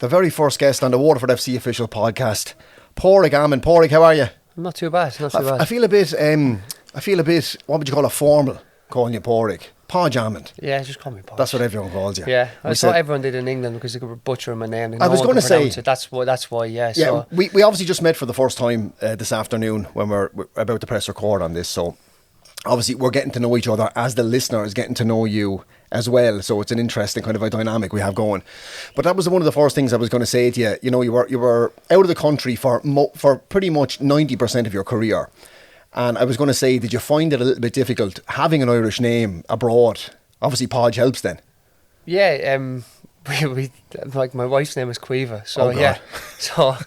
the very first guest on the Waterford FC Official Podcast, Pádraig Amond. Pádraig, how are you? Not too bad, I feel a bit, what would you call it, formal, calling you Pádraig. Pádraig Amond. Yeah, just call me Pádraig. That's what everyone calls you. Yeah, I thought everyone did in England because they could butcher my name. I was going to say it. That's why. Yeah. Yeah, so. we obviously just met for the first time this afternoon when we're about to press record on this. So obviously we're getting to know each other as the listener is getting to know you as well. So it's an interesting kind of a dynamic we have going. But that was one of the first things I was going to say to you. You know, you were out of the country for pretty much 90% of your career. And I was going to say, did you find it a little bit difficult having an Irish name abroad? Obviously, Podge helps then. Yeah, we like my wife's name is Quiva, so yeah, so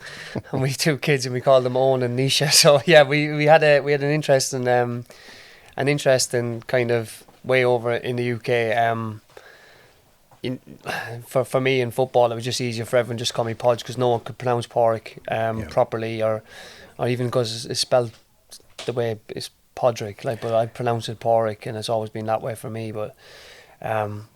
and we 2 kids and we called them Owen and Nisha. So yeah, we had an interesting kind of way over in the UK. For me in football, it was just easier for everyone just to call me Podge because no one could pronounce Pádraig properly, or even because it's spelled the way it's Pádraig, like, but I pronounce it Pádraig, and it's always been that way for me. But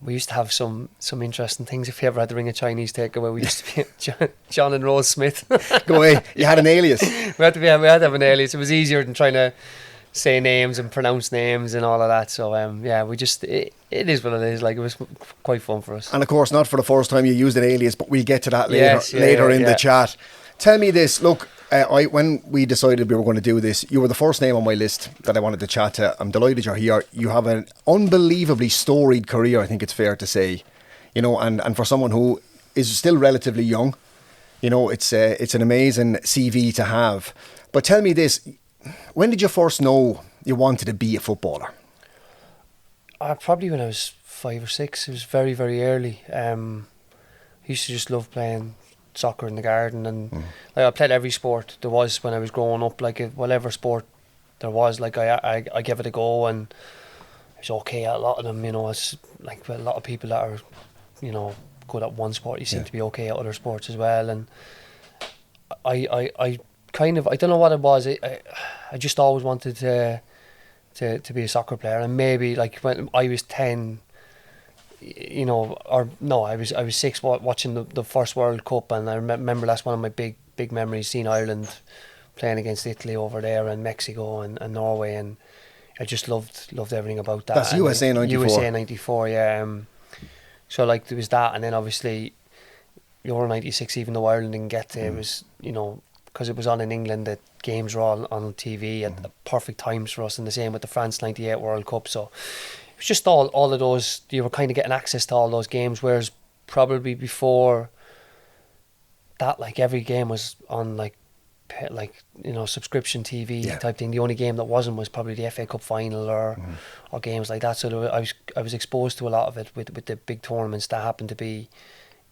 we used to have some interesting things. If you ever had to ring a Chinese takeaway, we used to be John and Rose Smith. Go away. You had an alias. we had to have an alias. It was easier than trying to say names and pronounce names and all of that. So yeah, we just it is what it is. Like, it was quite fun for us. And of course, not for the first time you used an alias, but we'll get to that later in the chat. Tell me this. Look, when we decided we were going to do this, you were the first name on my list that I wanted to chat to. I'm delighted you're here. You have an unbelievably storied career, I think it's fair to say. You know, and for someone who is still relatively young, you know, it's an amazing CV to have. But tell me this, when did you first know you wanted to be a footballer? Probably when I was 5 or 6. It was very, very early. I used to just love playing soccer in the garden, and like, I played every sport there was when I was growing up. Like, whatever sport there was, like, I gave it a go, and I was okay at a lot of them. You know, it's like a lot of people that are, you know, good at one sport, you seem to be okay at other sports as well. And I kind of, I don't know what it was. I just always wanted to be a soccer player, and maybe like when I was 10. You know, or no, I was 6 watching the first World Cup, and I remember that's one of my big memories, seeing Ireland playing against Italy over there, and Mexico and Norway, and I just loved everything about that. That's USA 94. USA 94, yeah. So like there was that, and then obviously Euro 96, even though Ireland didn't get to, it was, you know, because it was on in England, the games were all on TV at the perfect times for us, and the same with the France 98 World Cup. So it was just all of those, you were kind of getting access to all those games, whereas probably before that, like, every game was on like you know, subscription TV type thing. The only game that wasn't was probably the FA Cup final or games like that. So I was exposed to a lot of it with the big tournaments that happened to be,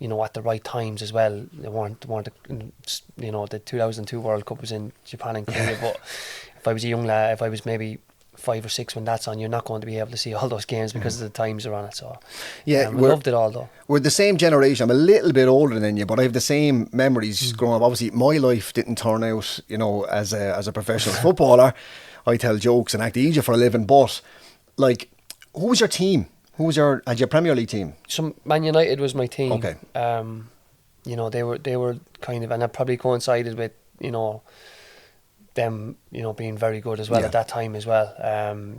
you know, at the right times as well. They weren't you know, the 2002 World Cup was in Japan and Korea, but if I was a young lad, if I was maybe 5 or 6 when that's on, you're not going to be able to see all those games because of the times are on it. So yeah, we loved it all though. We're the same generation. I'm a little bit older than you, but I have the same memories growing up. Obviously my life didn't turn out, you know, as a professional footballer. I tell jokes and act easier for a living, but like, who was your team? Had your Premier League team? So Man United was my team. Okay. You know, they were kind of, and that probably coincided with, you know, them, you know, being very good as well at that time as well.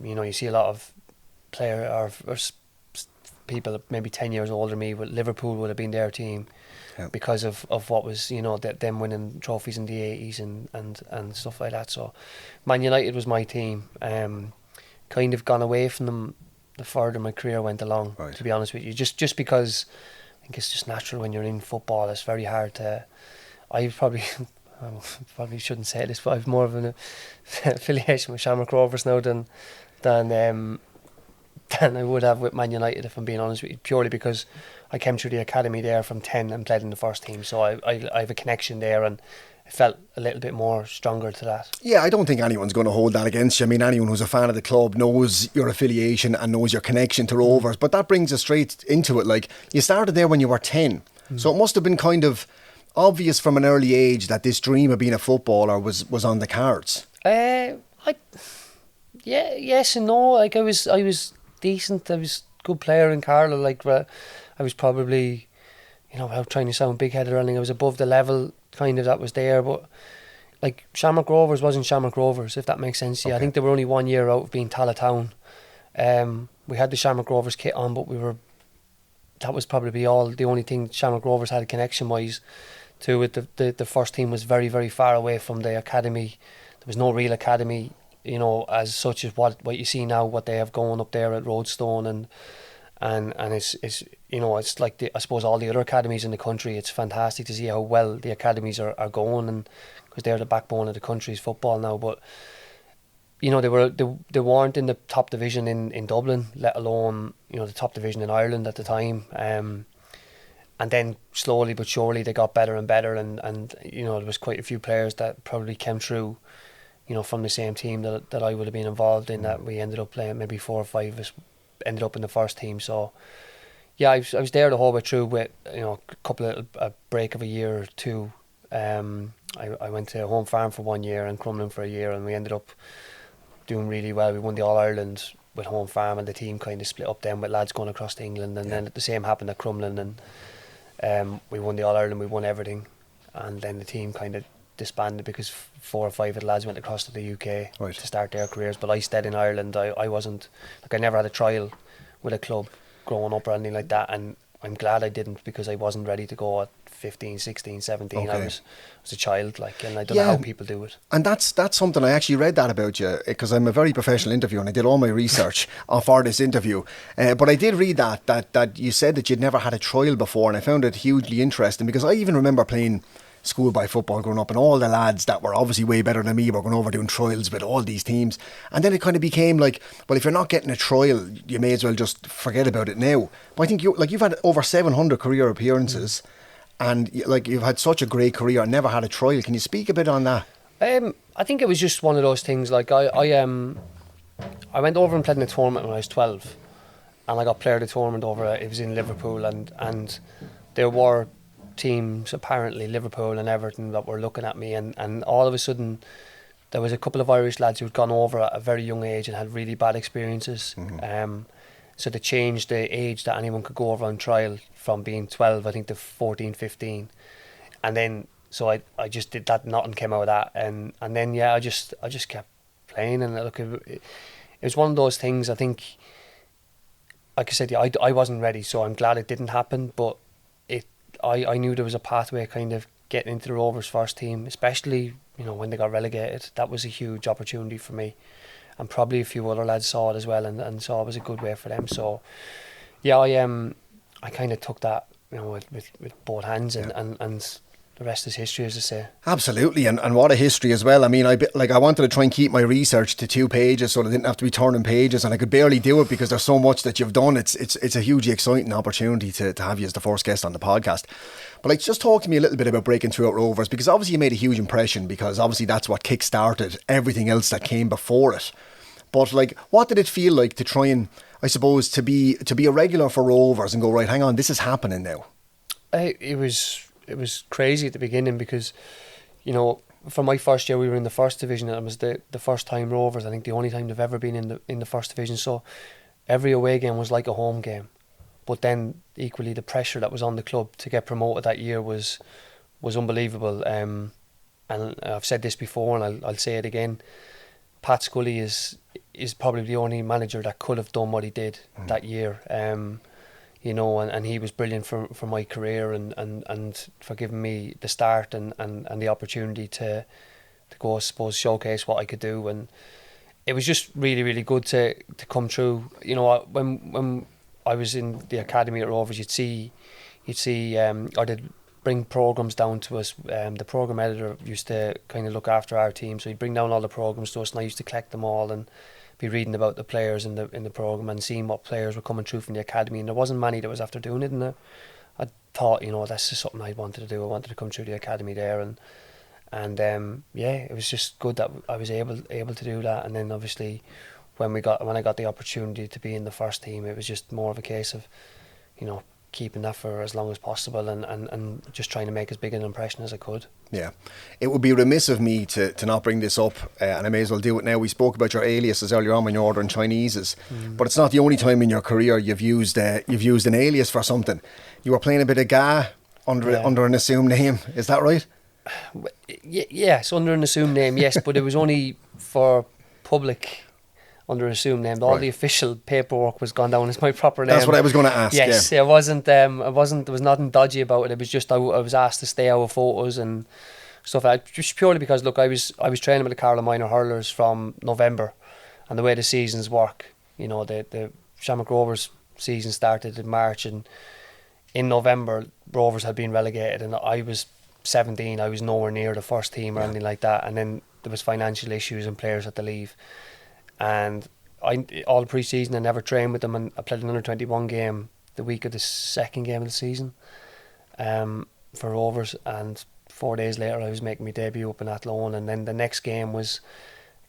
You know, you see a lot of or people maybe 10 years older than me, but Liverpool would have been their team because of what was, you know, them winning trophies in the 80s and stuff like that. So Man United was my team. Kind of gone away from them the further my career went along, to be honest with you, just because I think it's just natural when you're in football. It's very hard to, I probably shouldn't say this, but I've more of an affiliation with Shamrock Rovers now than I would have with Man United, if I'm being honest with you, purely because I came through the academy there from 10 and played in the first team, so I have a connection there, and it felt a little bit more stronger to that. Yeah, I don't think anyone's going to hold that against you. I mean, anyone who's a fan of the club knows your affiliation and knows your connection to Rovers, but that brings us straight into it. Like, you started there when you were 10, so it must have been kind of obvious from an early age that this dream of being a footballer was on the cards. Yes and no. Like, I was decent. I was a good player in Carlow. Like, I was probably, without trying to sound big-headed or anything, I was above the level kind of that was there, but like Shamrock Rovers wasn't Shamrock Rovers, if that makes sense. Yeah, I think they were only 1 year out of being Town. We had the Shamrock Rovers kit on, but that was probably the only thing Shamrock Rovers had connection-wise to it. The first team was very, very far away from the academy. There was no real academy, as such as what you see now, what they have going up there at Roadstone, and it's it's like I suppose all the other academies in the country. It's fantastic to see how well the academies are going, and because they're the backbone of the country's football now. But they weren't in the top division in Dublin, let alone the top division in Ireland at the time. And then slowly but surely they got better and better, and there was quite a few players that probably came through, from the same team that I would have been involved in, that we ended up playing. Maybe 4 or 5 of us ended up in the first team. So yeah, I was there the whole way through with a couple of a break of a year or two. I went to Home Farm for 1 year and Crumlin for a year, and we ended up doing really well. We won the All-Ireland with Home Farm, and the team kind of split up then with lads going across to England, and then the same happened at Crumlin, and we won the All-Ireland, we won everything, and then the team kind of disbanded because 4 or 5 of the lads went across to the UK to start their careers. But I stayed in Ireland. I wasn't, I never had a trial with a club growing up or anything like that, and I'm glad I didn't, because I wasn't ready to go at 15, 16, 17. I was a child, and I don't know how people do it. And that's something, I actually read that about you, because I'm a very professional interviewer and I did all my research for this interview. But I did read that you said that you'd never had a trial before, and I found it hugely interesting, because I even remember playing schoolboy football growing up, and all the lads that were obviously way better than me were going over doing trials with all these teams, and then it kind of became like, well, if you're not getting a trial, you may as well just forget about it now. But I think you've had over 700 career appearances, and you've had such a great career and never had a trial. Can you speak a bit on that? I think it was just one of those things. Like I went over and played in a tournament when I was 12, and I got player of the tournament over. It was in Liverpool, and there were teams, apparently Liverpool and Everton, that were looking at me, and all of a sudden there was a couple of Irish lads who'd gone over at a very young age and had really bad experiences. So they changed the age that anyone could go over on trial from being 12, I think, to 14, 15, and then so I just did that. Nothing came out of that, and then I just kept playing, and look, it was one of those things. I think, like I said, I wasn't ready, so I'm glad it didn't happen, but I knew there was a pathway kind of getting into the Rovers first team, especially when they got relegated. That was a huge opportunity for me, and probably a few other lads saw it as well, and saw it was a good way for them. So yeah, I kind of took that with both hands, and the rest is history, as I say. Absolutely, and what a history as well. I mean, I wanted to try and keep my research to 2 pages so I didn't have to be turning pages, and I could barely do it because there's so much that you've done. It's a hugely exciting opportunity to have you as the first guest on the podcast. But just talk to me a little bit about breaking through at Rovers, because obviously you made a huge impression, because obviously that's what kick-started everything else that came before it. But what did it feel like to try and, I suppose, to be a regular for Rovers and go, right, hang on, this is happening now? It was crazy at the beginning, because, for my first year we were in the first division, and it was the first time Rovers, I think the only time they've ever been in the first division. So every away game was like a home game. But then equally the pressure that was on the club to get promoted that year was unbelievable. And I've said this before, and I'll say it again. Pat Scully is probably the only manager that could have done what he did that year. And he was brilliant for my career, and for giving me the start and the opportunity to go, I suppose, showcase what I could do. And it was just really, really good to come through. When I was in the academy at Rovers, you'd see or they'd bring programmes down to us. The programme editor used to kind of look after our team, so he'd bring down all the programmes to us, and I used to collect them all and be reading about the players in the programme and seeing what players were coming through from the academy, and there wasn't many that was after doing it, and I thought, that's just something I wanted to do. I wanted to come through the academy there, and it was just good that I was able to do that. And then obviously when I got the opportunity to be in the first team, it was just more of a case of keeping that for as long as possible, and just trying to make as big an impression as I could. Yeah, it would be remiss of me to not bring this up, and I may as well do it now. We spoke about your aliases earlier on when you're ordering Chineses, but it's not the only time in your career you've used an alias for something. You were playing a bit of Ga under an assumed name. Is that right? Yes, under an assumed name, yes, but it was only for public under an assumed name. All the official paperwork was gone down as my proper name. That's what I was going to ask. Yes, yeah. it wasn't. There was nothing dodgy about it. It was just I was asked to stay out of photos and stuff like that, just purely because look, I was training with the Carlow minor hurlers from November, and the way the seasons work, you know, the Shamrock Rovers season started in March, and in November Rovers had been relegated, and I was 17. I was nowhere near the first team or anything like that, and then there was financial issues and players had to leave, and all pre-season I never trained with them, and I played an under-21 game the week of the second game of the season for Rovers, and 4 days later I was making my debut up in Athlone, and then the next game was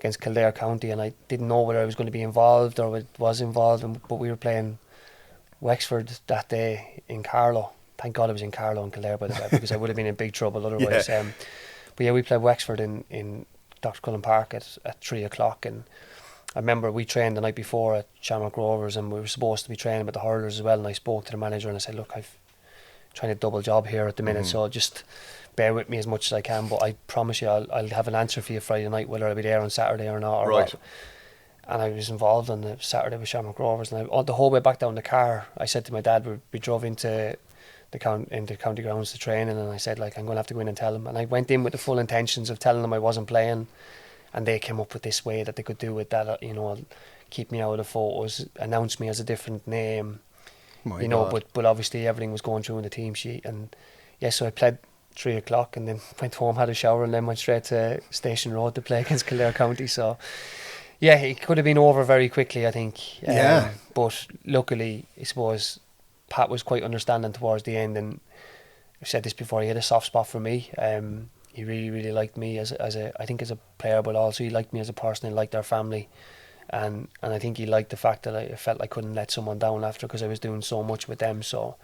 against Kildare County, and I didn't know whether I was going to be involved or was involved, but we were playing Wexford that day in Carlow. Thank God I was in Carlow and Kildare, by the way, because I would have been in big trouble otherwise. But yeah, we played Wexford in Dr. Cullen Park at 3 o'clock, and I remember we trained the night before at Shamrock Rovers, and we were supposed to be training with the hurlers as well, and I spoke to the manager and I said, look, I've trying to double job here at the minute, so just bear with me as much as I can, but I promise you I'll have an answer for you Friday night, whether I'll be there on Saturday or not, or what. And I was involved on the Saturday with Shamrock Rovers, and the whole way back down the car I said to my dad, we drove into the county grounds to training, and I said, like, I'm going to have to go in and tell them, and I went in with the full intentions of telling them I wasn't playing, and they came up with this way that they could do it, that, you know, keep me out of the photos, announce me as a different name, you know, but obviously everything was going through in the team sheet, and yeah, so I played 3 o'clock and then went home, had a shower, and then went straight to Station Road to play against Kildare County. So yeah, it could have been over very quickly, I think. But luckily, I suppose Pat was quite understanding towards the end, and I've said this before, he had a soft spot for me. He really, really liked me as a player, but also he liked me as a person. He liked our family, and I think he liked the fact that I felt I couldn't let someone down after, because I was doing so much with them. So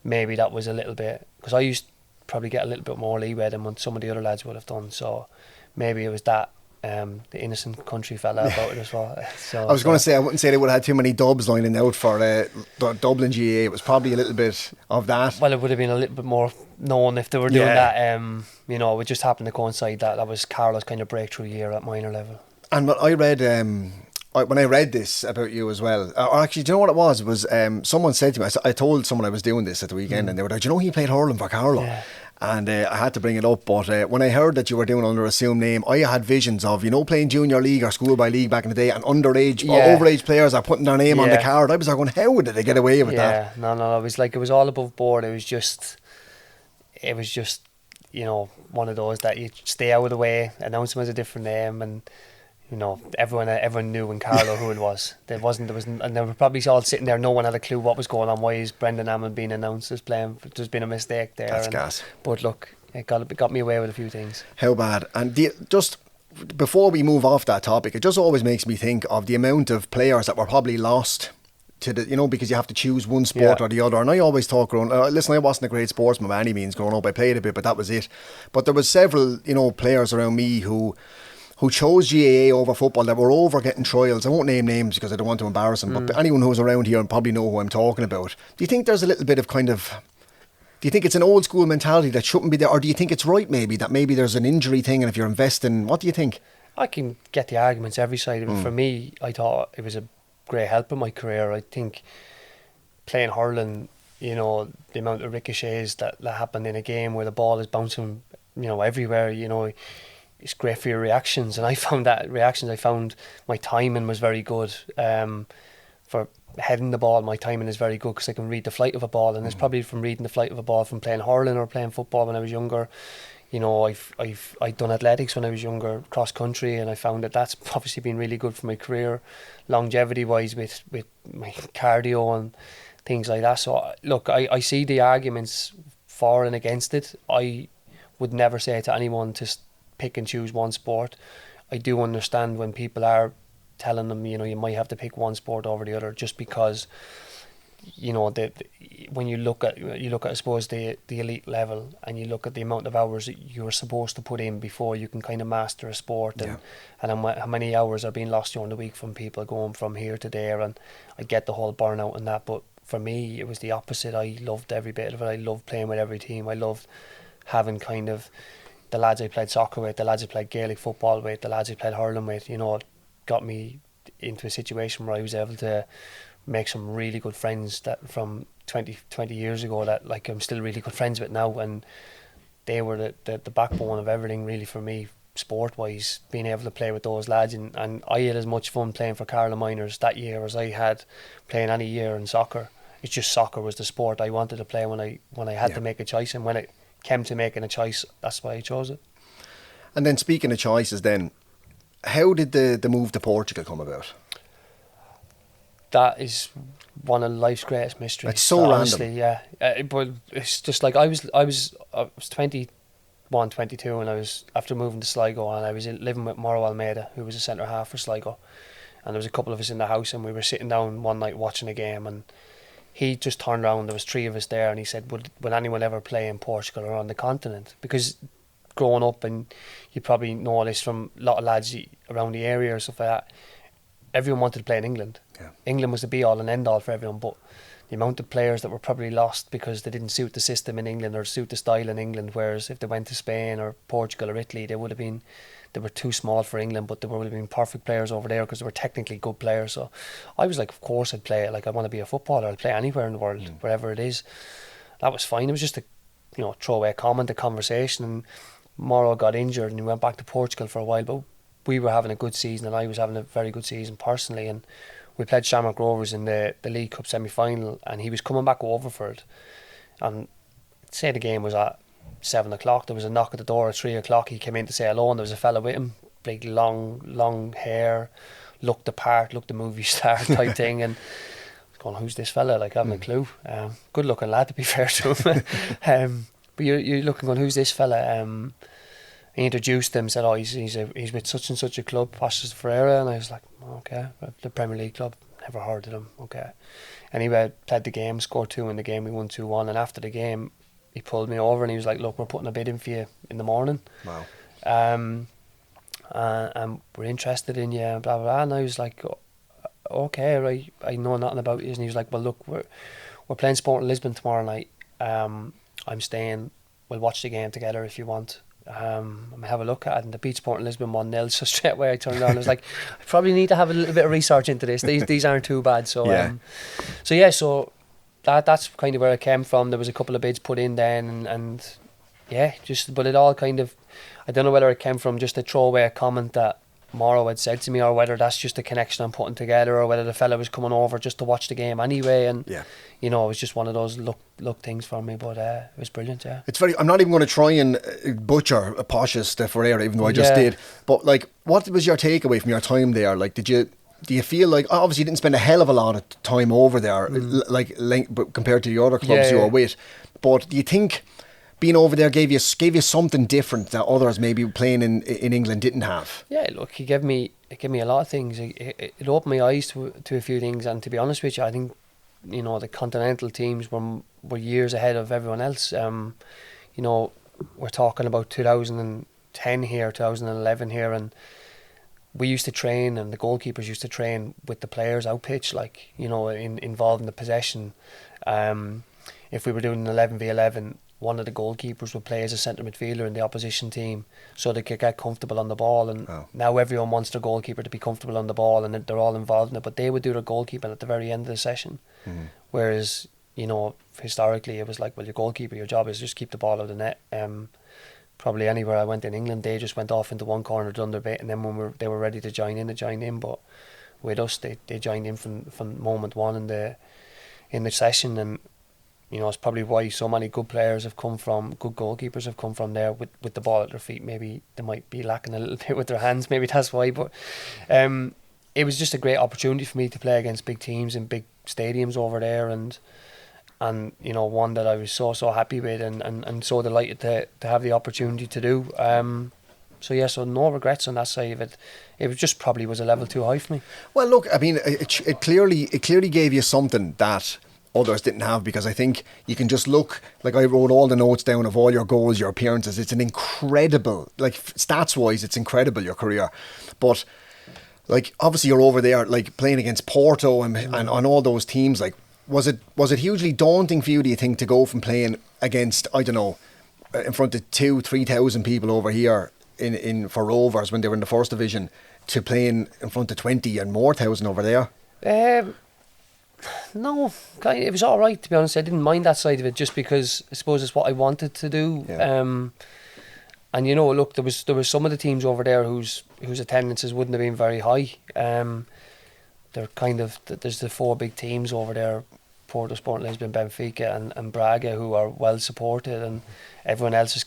maybe that was a little bit, because I used to probably get a little bit more leeway than what some of the other lads would have done. So maybe it was that. The innocent country fella about it as well. So, I was going to say, I wouldn't say they would have had too many dubs lining out for Dublin GAA. It was probably a little bit of that. Well, it would have been a little bit more known if they were doing that. You know, it just happened to coincide that was Carlo's kind of breakthrough year at minor level. And what I read, when I read this about you as well, or actually, do you know what it was? It was someone said to me, I told someone I was doing this at the weekend, and they were like, do you know he played hurling for Carlow? Yeah. And I had to bring it up, but when I heard that you were doing under assumed name, I had visions of, you know, playing junior league or schoolboy league back in the day, and underage or overage players are putting their name on the card. I was like going, how did they get away with that? No, it was all above board. It was just, you know, one of those that you stay out of the way, announce them as a different name, and you know, everyone knew in Carlow who it was. And they were probably all sitting there. No one had a clue what was going on. Why is Brendan Amond being announced as playing? There's been a mistake there. That's gas. But look, it got me away with a few things. How bad? And just before we move off that topic, it just always makes me think of the amount of players that were probably lost to the, you know, because you have to choose one sport or the other. And I always talk around, listen, I wasn't a great sportsman by any means growing up. I played a bit, but that was it. But there was several, you know, players around me who chose GAA over football, that were over getting trials. I won't name names because I don't want to embarrass them, but anyone who's around here probably know who I'm talking about. Do you think there's a little bit of do you think it's an old school mentality that shouldn't be there, or do you think it's right maybe there's an injury thing, and if you're investing, what do you think? I can get the arguments every side. For me, I thought it was a great help in my career. I think playing hurling, you know, the amount of ricochets that happen in a game where the ball is bouncing, you know, everywhere, you know, it's great for your reactions, and I found my timing was very good. For heading the ball, my timing is very good because I can read the flight of a ball, and it's probably from reading the flight of a ball from playing hurling or playing football when I was younger. You know, I'd done athletics when I was younger, cross country, and I found that's obviously been really good for my career, longevity wise, with my cardio and things like that. So look, I see the arguments for and against it. I would never say to anyone to pick and choose one sport. I do understand when people are telling them, you know, you might have to pick one sport over the other, just because, you know, when you look at I suppose the elite level, and you look at the amount of hours that you're supposed to put in before you can kind of master a sport, and how many hours are being lost during the week from people going from here to there, and I get the whole burnout and that, but for me, it was the opposite. I loved every bit of it. I loved playing with every team. I loved having kind of the lads I played soccer with, the lads I played Gaelic football with, the lads I played hurling with. You know, it got me into a situation where I was able to make some really good friends that from 20 years ago that like I'm still really good friends with now, and they were the backbone of everything really for me, sport wise, being able to play with those lads, and I had as much fun playing for Carlow Miners that year as I had playing any year in soccer. It's just soccer was the sport I wanted to play when I had to make a choice, and when it came to making a choice, that's why I chose it. And then speaking of choices then, how did the move to Portugal come about? That is one of life's greatest mysteries. It's so honestly, random. Yeah. But it's just like I was 21, 22 and I was after moving to Sligo, and I was living with Mauro Almeida, who was a centre half for Sligo, and there was a couple of us in the house, and we were sitting down one night watching a game, and he just turned around, there was 3 of us there, and he said, would anyone ever play in Portugal or on the continent? Because growing up, and you probably know this from a lot of lads around the area or stuff like that, everyone wanted to play in England. Yeah. England was the be all and end all for everyone, but the amount of players that were probably lost because they didn't suit the system in England or suit the style in England, whereas if they went to Spain or Portugal or Italy, they were too small for England, but they would have been perfect players over there because they were technically good players. So I was like, of course I'd play it. Like, I want to be a footballer. I'll play anywhere in the world, wherever it is. That was fine. It was just a throwaway comment, a conversation, and Mauro got injured and he went back to Portugal for a while, but we were having a good season and I was having a very good season personally, and we played Shamrock Rovers in the League Cup semi-final, and he was coming back to Waterford, and say the game was at 7 o'clock, there was a knock at the door at 3 o'clock, he came in to say hello, and there was a fella with him, big long hair, looked the part, looked the movie star type thing, and I was going, who's this fella? Like, I haven't a clue. Good looking lad, to be fair to him. But you're looking, going, who's this fella? He introduced them, said, he's with such and such a club, Passos Ferreira, and I was like, okay, the Premier League club, never heard of them, okay. Anyway, played the game, scored 2 in the game, we won 2-1, and after the game, he pulled me over and he was like, look, we're putting a bid in for you in the morning. Wow. And we're interested in you, and blah, blah, blah, and I was like, okay, right, I know nothing about you, and he was like, well, look, we're playing Sporting Lisbon tomorrow night, I'm staying, we'll watch the game together if you want. Have a look at it, and the beat Sporting Lisbon 1-0, so straight away I turned around and I was like, I probably need to have a little bit of research into this. These aren't too bad. So so that's kind of where it came from. There was a couple of bids put in then, and but it all kind of, I don't know whether it came from just a throwaway comment that Mauro had said to me, or whether that's just a connection I'm putting together, or whether the fella was coming over just to watch the game anyway, and it was just one of those luck things for me, but it was brilliant. It's very, I'm not even going to try and butcher Passos Ferreira, even though I just did, but like, what was your takeaway from your time there? Like, do you feel like, obviously you didn't spend a hell of a lot of time over there, but compared to the other clubs you were with, but do you think being over there gave you something different that others maybe playing in England didn't have? Yeah, look, it gave me a lot of things. It opened my eyes to a few things, and to be honest with you, I think the continental teams were years ahead of everyone else. We're talking about 2010 here, 2011 here, and we used to train, and the goalkeepers used to train with the players out pitch, like involved in the possession. If we were doing an 11v11, one of the goalkeepers would play as a centre midfielder in the opposition team so they could get comfortable on the ball, and now everyone wants their goalkeeper to be comfortable on the ball, and they're all involved in it, but they would do their goalkeeping at the very end of the session. Whereas historically it was like, well, your goalkeeper, your job is just keep the ball out of the net. Probably anywhere I went in England, they just went off into one corner, done their bit, and then when they were ready to join in, they joined in. But with us, they joined in from moment one in the session, and it's probably why so many good players have come from, good goalkeepers have come from there with the ball at their feet. Maybe they might be lacking a little bit with their hands, maybe that's why, but it was just a great opportunity for me to play against big teams in big stadiums over there, and one that I was so happy with and so delighted to have the opportunity to do. So no regrets on that side of it. It was just probably was a level too high for me. Well, look, I mean, it clearly gave you something that others didn't have, because I think you can just look, like I wrote all the notes down of all your goals, your appearances. It's an incredible, like stats wise, it's incredible, your career. But like, obviously you're over there like playing against Porto and all those teams. Like, Was it hugely daunting for you, do you think, to go from playing against, I don't know, in front of 2,000-3,000 people over here in for Rovers when they were in the first division, to playing in front of 20 and more thousand over there? No, it was all right, to be honest. I didn't mind that side of it, just because I suppose it's what I wanted to do. Yeah. And look, there was some of the teams over there whose attendances wouldn't have been very high. They're there's the 4 big teams over there: Porto, Sporting Lisbon, Benfica, and Braga, who are well supported, and everyone else is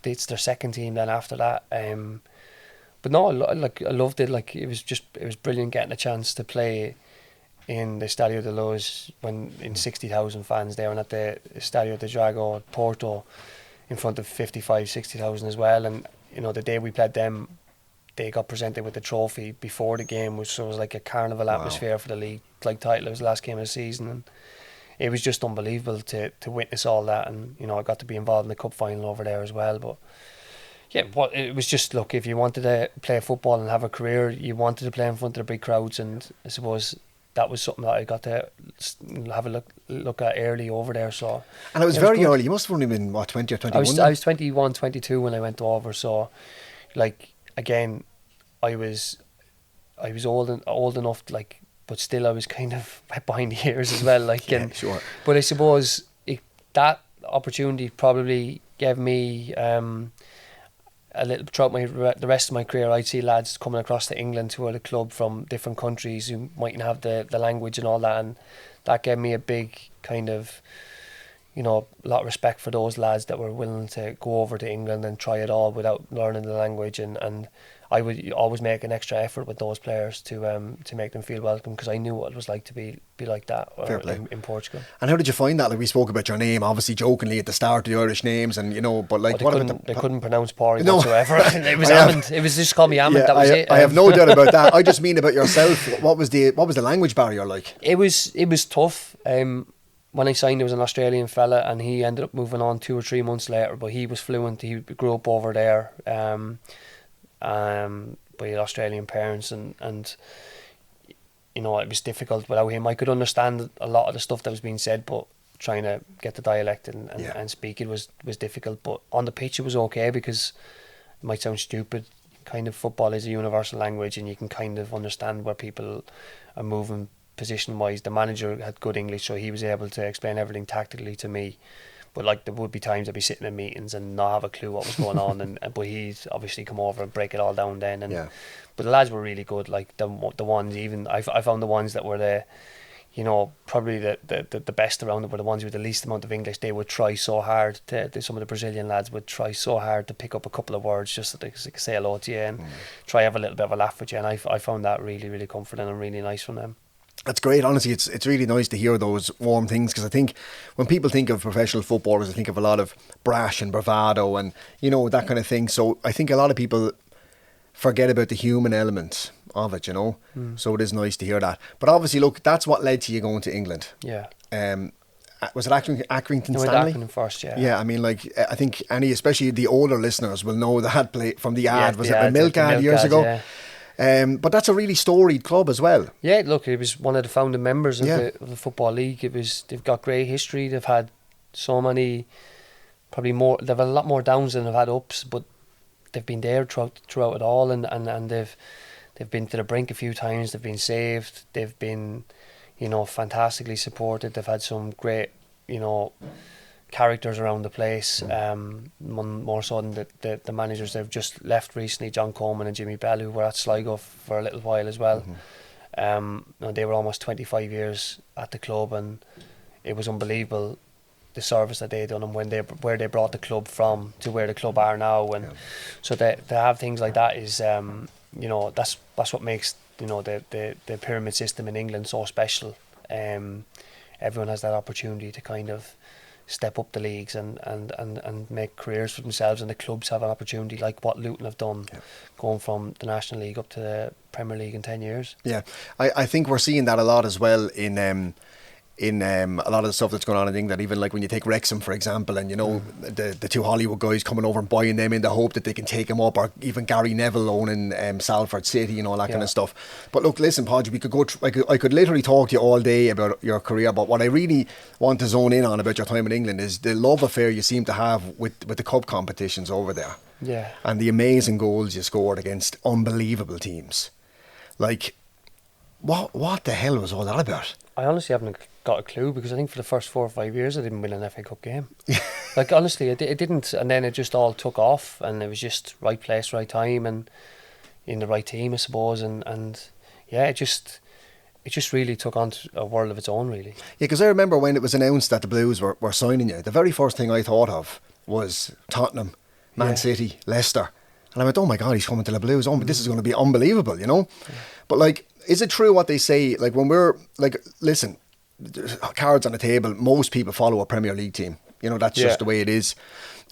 it's their second team then after that. But no, I loved it. Like, it was brilliant getting a chance to play in the Estadio de Luz in 60,000 fans there, and at the Estadio de Draig at Porto in front of 55,000-60,000 as well. And the day we played them, they got presented with the trophy before the game, which was like a carnival atmosphere for the league title. It was the last game of the season, and it was just unbelievable to witness all that. And I got to be involved in the cup final over there as well. But yeah, it was just, look, if you wanted to play football and have a career, you wanted to play in front of the big crowds, and I suppose that was something that I got to have a look at early over there. So, and it was very early. You must have only been, what, 20 or 21? I was 21, 22 when I went over. So, like, again, I was old enough, like, but still I was kind of wet behind the ears as well. Like, yeah, sure. But I suppose that opportunity probably gave me a little throughout the rest of my career. I'd see lads coming across to England who are the club from different countries who mightn't have the language and all that, and that gave me a big kind of, a lot of respect for those lads that were willing to go over to England and try it all without learning the language, and I would always make an extra effort with those players to make them feel welcome, because I knew what it was like to be like that in Portugal. And how did you find that? Like, we spoke about your name, obviously jokingly at the start, the Irish names, and but like, they couldn't pronounce Pádraig whatsoever. It was Amond. It was just called me Amond. Yeah, that was it. I have no doubt about that. I just mean about yourself. What was the language barrier like? It was tough. When I signed, there was an Australian fella, and he ended up moving on 2 or 3 months later, but he was fluent. He grew up over there. By Australian parents, and it was difficult without him. I could understand a lot of the stuff that was being said, but trying to get the dialect and speak it was difficult. But on the pitch it was okay, because it might sound stupid, kind of football is a universal language, and you can kind of understand where people are moving position wise. The manager had good English, so he was able to explain everything tactically to me. But like, there would be times I'd be sitting in meetings and not have a clue what was going on, but he'd obviously come over and break it all down then. And but the lads were really good. Like the ones, even I found the ones that were probably the best around them were the ones with the least amount of English. They would try so hard some of the Brazilian lads would try so hard to pick up a couple of words just so they could say hello to you and try have a little bit of a laugh with you. And I found that really, really comforting and really nice from them. That's great. Honestly, it's really nice to hear those warm things, because I think when people think of professional footballers, they think of a lot of brash and bravado and that kind of thing. So I think a lot of people forget about the human element of it, So it is nice to hear that. But obviously, look, that's what led to you going to England. Yeah. Was it Accrington no, Stanley? Accrington first, yeah. Yeah, I mean, like, I think especially the older listeners will know that play from the ad. Was it a Milk ad years ago? Yeah. But that's a really storied club as well. Yeah, look, it was one of the founding members of the Football League. They've got great history. They've had so many, probably more. They've had a lot more downs than they've had ups, but they've been there throughout it all, and they've been to the brink a few times. They've been saved. They've been, fantastically supported. They've had some great, characters around the place, more so than the managers they've just left recently, John Coleman and Jimmy Bell, who were at Sligo for a little while as well. They were almost 25 years at the club, and it was unbelievable the service that they done, and where they brought the club from to where the club are now. And so to have things like that is that's what makes the pyramid system in England so special. Everyone has that opportunity to kind of step up the leagues and make careers for themselves, and the clubs have an opportunity like what Luton have done, going from the National League up to the Premier League in 10 years. Yeah, I think we're seeing that a lot as well in in a lot of the stuff that's going on in England. Even like when you take Wrexham, for example, and the two Hollywood guys coming over and buying them in the hope that they can take him up, or even Gary Neville owning Salford City and all that kind of stuff. But look, listen, Pádraig, we could go. I could literally talk to you all day about your career, but what I really want to zone in on about your time in England is the love affair you seem to have with the cup competitions over there. Yeah. And the amazing goals you scored against unbelievable teams. Like, what the hell was all that about? I honestly haven't got a clue, because I think for the first 4 or 5 years I didn't win an FA Cup game. Like, honestly, it didn't. And then it just all took off, and it was just right place, right time, and in the right team, I suppose. And yeah, it just really took on a world of its own, really. Yeah, because I remember when it was announced that the Blues were signing you, the very first thing I thought of was Tottenham, Man City, Leicester. And I went, oh my God, he's coming to the Blues. Oh, but this is going to be unbelievable, Yeah. But like, is it true what they say? Like, when we're like, listen, cards on the table, most people follow a Premier League team. That's just the way it is.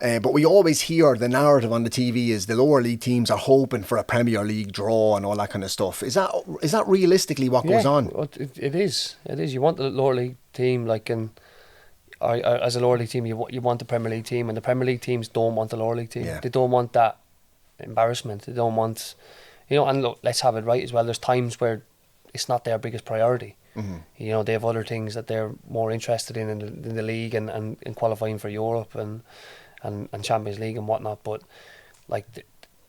But we always hear the narrative on the TV is the lower league teams are hoping for a Premier League draw and all that kind of stuff. Is that realistically what goes on? It is. You want the lower league team, like, as a lower league team, you want the Premier League team, and the Premier League teams don't want the lower league team. Yeah. They don't want that embarrassment. They don't want, and look, let's have it right as well. There's times where it's not their biggest priority. Mm-hmm. They have other things that they're more interested in the league and qualifying for Europe and Champions League and whatnot. But like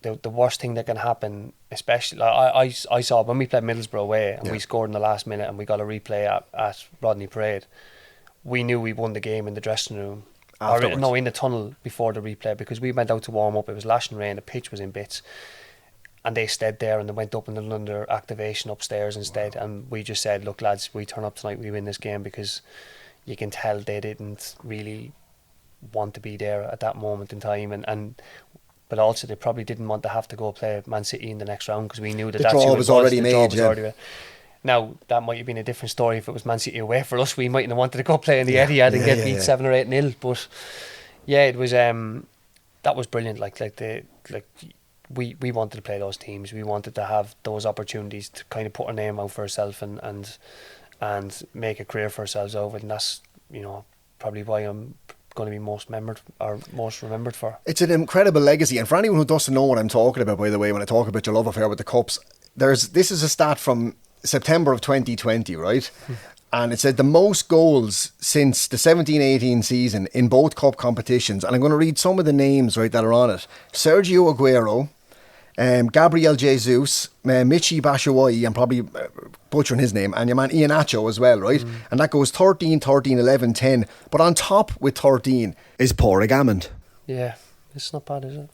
the worst thing that can happen, especially I saw when we played Middlesbrough away and we scored in the last minute and we got a replay at Rodney Parade. We knew we won the game in the dressing room. In the tunnel before the replay, because we went out to warm up. It was lashing rain, the pitch was in bits, and they stayed there and they went up and did under activation upstairs instead. Wow. And we just said, look lads, we turn up tonight, we win this game, because you can tell they didn't really want to be there at that moment in time, but also they probably didn't want to have to go play Man City in the next round, because we knew that the draw was already made. Now, that might have been a different story if it was Man City away. For us, we mightn't have wanted to go play in the Etihad and get beat 7 or 8-0. But yeah, it was that was brilliant. We wanted to play those teams. We wanted to have those opportunities to kind of put our name out for ourselves and make a career for ourselves out of it. And that's probably why I'm going to be most remembered for. It's an incredible legacy, and for anyone who doesn't know what I'm talking about, by the way, when I talk about your love affair with the Cups, this is a stat from September of 2020, right? And it said the most goals since the 17-18 season in both cup competitions. And I'm going to read some of the names, right, that are on it. Sergio Aguero, Gabriel Jesus, Michy Batshuayi, I'm probably butchering his name, and your man Iheanacho as well, right? And that goes 13, 13, 11, 10. But on top with 13 is Pádraig Amond. Yeah, it's not bad, is it?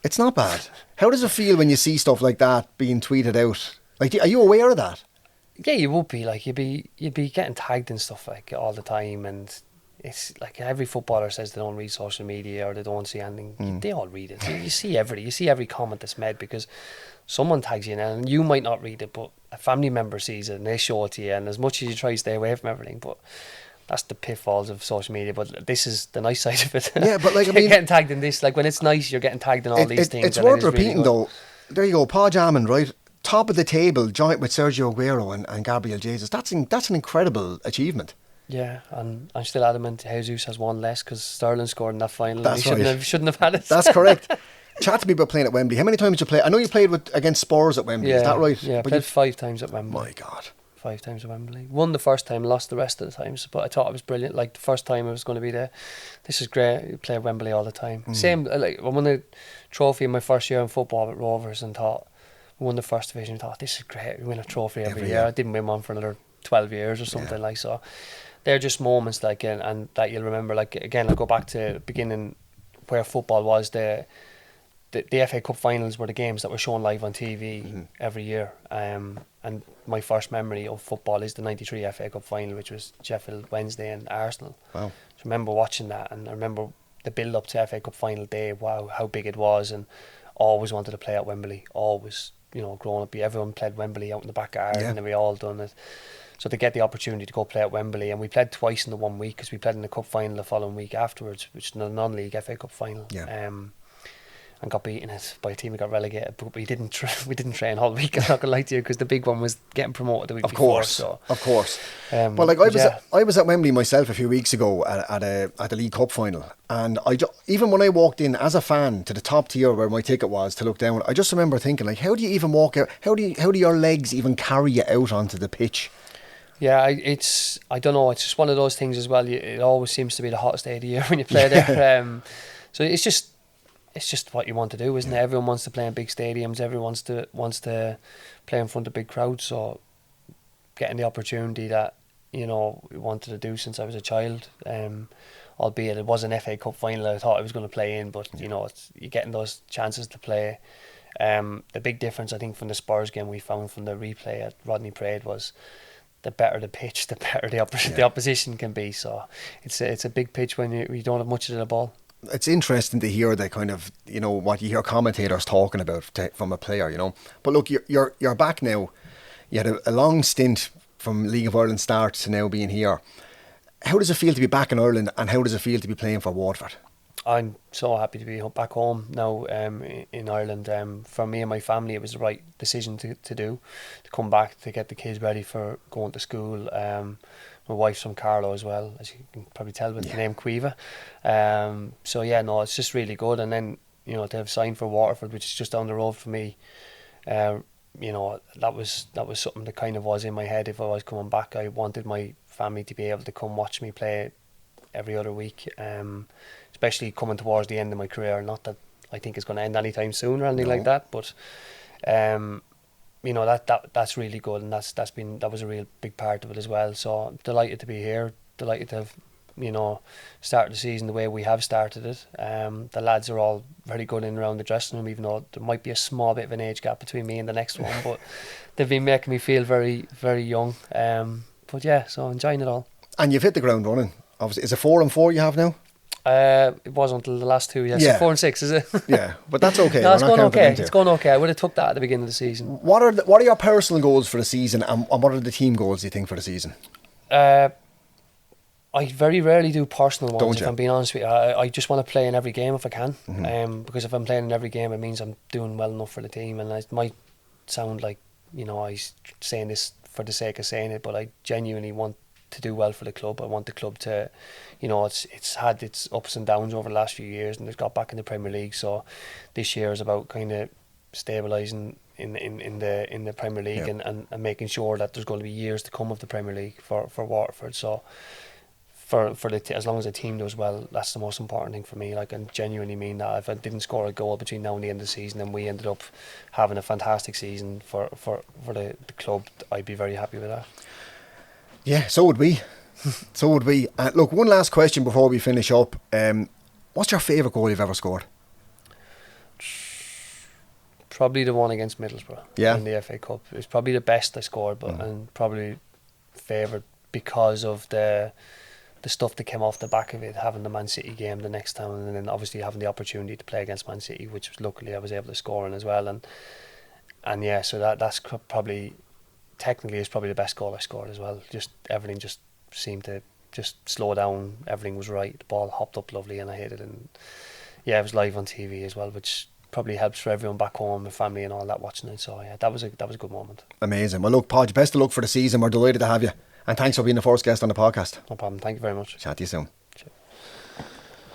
It's not bad. How does it feel when you see stuff like that being tweeted out? Like, are you aware of that? Yeah, you would be. Like, you'd be getting tagged and stuff like all the time, and it's like every footballer says they don't read social media or they don't see anything. They all read it. You see every comment that's made, because someone tags you in, and you might not read it, but a family member sees it and they show it to you. And as much as you try to stay away from everything, but that's the pitfalls of social media. But this is the nice side of it. Yeah, but like, I mean, you're getting tagged in this. Like, when it's nice, you're getting tagged in all these things. It's worth repeating, really, though. There you go, Pádraig Amond, right? Top of the table, joint with Sergio Aguero and Gabriel Jesus. That's an incredible achievement. Yeah, and I'm still adamant Jesus has one less, because Sterling scored in that final. That's and he shouldn't have had it. That's correct. Chat to me about playing at Wembley. How many times did you play? I know you played against Spurs at Wembley. Is that right? Yeah, I played 5 times at Wembley. My God. 5 times at Wembley. Won the first time, lost the rest of the times. But I thought it was brilliant. Like, the first time I was going to be there. This is great. You play at Wembley all the time. Same, like, I won the trophy in my first year in football at Rovers and thought, we won the first division. I thought, this is great. We win a trophy every year. I didn't win one for another 12 years or something like so. They're just moments like, and that you'll remember. Like, again, I'll go back to the beginning where football was. The FA Cup finals were the games that were shown live on TV every year. And my first memory of football is the 93 FA Cup final, which was Sheffield Wednesday and Arsenal. Wow. So I remember watching that, and I remember the build up to FA Cup final day. Wow, how big it was, and always wanted to play at Wembley. Always, growing up, everyone played Wembley out in the back of Ireland, and we all done it. So to get the opportunity to go play at Wembley, and we played twice in the 1 week, because we played in the cup final the following week afterwards, which is a non-league FA Cup final. Yeah. and got beaten it by a team that got relegated. But we didn't train all week. I'm not gonna lie to you, because the big one was getting promoted the week before. Of course. Well, like I was at Wembley myself a few weeks ago at the League Cup final, and even when I walked in as a fan to the top tier where my ticket was to look down, I just remember thinking, like, how do you even walk out? How do your legs even carry you out onto the pitch? Yeah, I don't know. It's just one of those things as well. It always seems to be the hottest day of the year when you play there. So it's just what you want to do, isn't it? Everyone wants to play in big stadiums. Everyone wants to play in front of big crowds. So getting the opportunity that we wanted to do since I was a child, albeit it was an FA Cup final I thought I was going to play in, but you're getting those chances to play. The big difference I think from the Spurs game we found from the replay at Rodney Parade was, the better the pitch, the better the opposition can be. So it's a big pitch when you don't have much of the ball. It's interesting to hear the kind of what you hear commentators talking about from a player, But look, you're back now. You had a long stint from League of Ireland start to now being here. How does it feel to be back in Ireland, and how does it feel to be playing for Waterford? I'm so happy to be back home now in Ireland. For me and my family, it was the right decision to do, to come back, to get the kids ready for going to school. My wife's from Carlow as well, as you can probably tell with the name Quiva. So yeah, no, it's just really good. And then to have signed for Waterford, which is just down the road for me, that was something that kind of was in my head. If I was coming back, I wanted my family to be able to come watch me play every other week. Especially coming towards the end of my career. Not that I think it's going to end anytime soon or anything like that, but that's really good, and that was a real big part of it as well. So I'm delighted to be here, delighted to have started the season the way we have started it. The lads are all very good in and around the dressing room, even though there might be a small bit of an age gap between me and the next one, but they've been making me feel very, very young. But yeah, so I'm enjoying it all. And you've hit the ground running. Obviously, is it 4 and 4 you have now? It was until the last two, so 4 and 6, is it? Yeah, but that's okay. No, it's going okay. It's going okay. I would have took that at the beginning of the season. What are your personal goals for the season, and what are the team goals, do you think, for the season? I very rarely do personal ones, if I'm being honest with you. I just want to play in every game if I can. Mm-hmm. Because if I'm playing in every game, it means I'm doing well enough for the team. And it might sound like, I'm saying this for the sake of saying it, but I genuinely want to do well for the club. I want the club to, it's had its ups and downs over the last few years, and it's got back in the Premier League. So this year is about kind of stabilising in the Premier League, and making sure that there's going to be years to come of the Premier League for Waterford. So for as long as the team does well, that's the most important thing for me. Like, I genuinely mean that. If I didn't score a goal between now and the end of the season, and we ended up having a fantastic season for the club, I'd be very happy with that. Yeah, so would we. So would we. Look, one last question before we finish up. What's your favourite goal you've ever scored? Probably the one against Middlesbrough in the FA Cup. It's probably the best I scored, but and probably favourite because of the stuff that came off the back of it, having the Man City game the next time, and then obviously having the opportunity to play against Man City, which luckily I was able to score in as well. And yeah, so that's probably... Technically, it's probably the best goal I scored as well. Just everything just seemed to just slow down. Everything was right. The ball hopped up lovely, and I hit it. And yeah, it was live on TV as well, which probably helps for everyone back home, my family and all that watching it. So yeah, that was a good moment. Amazing. Well, look, Pádraig, best of luck for the season. We're delighted to have you, and thanks for being the first guest on the podcast. No problem. Thank you very much. Chat to you soon.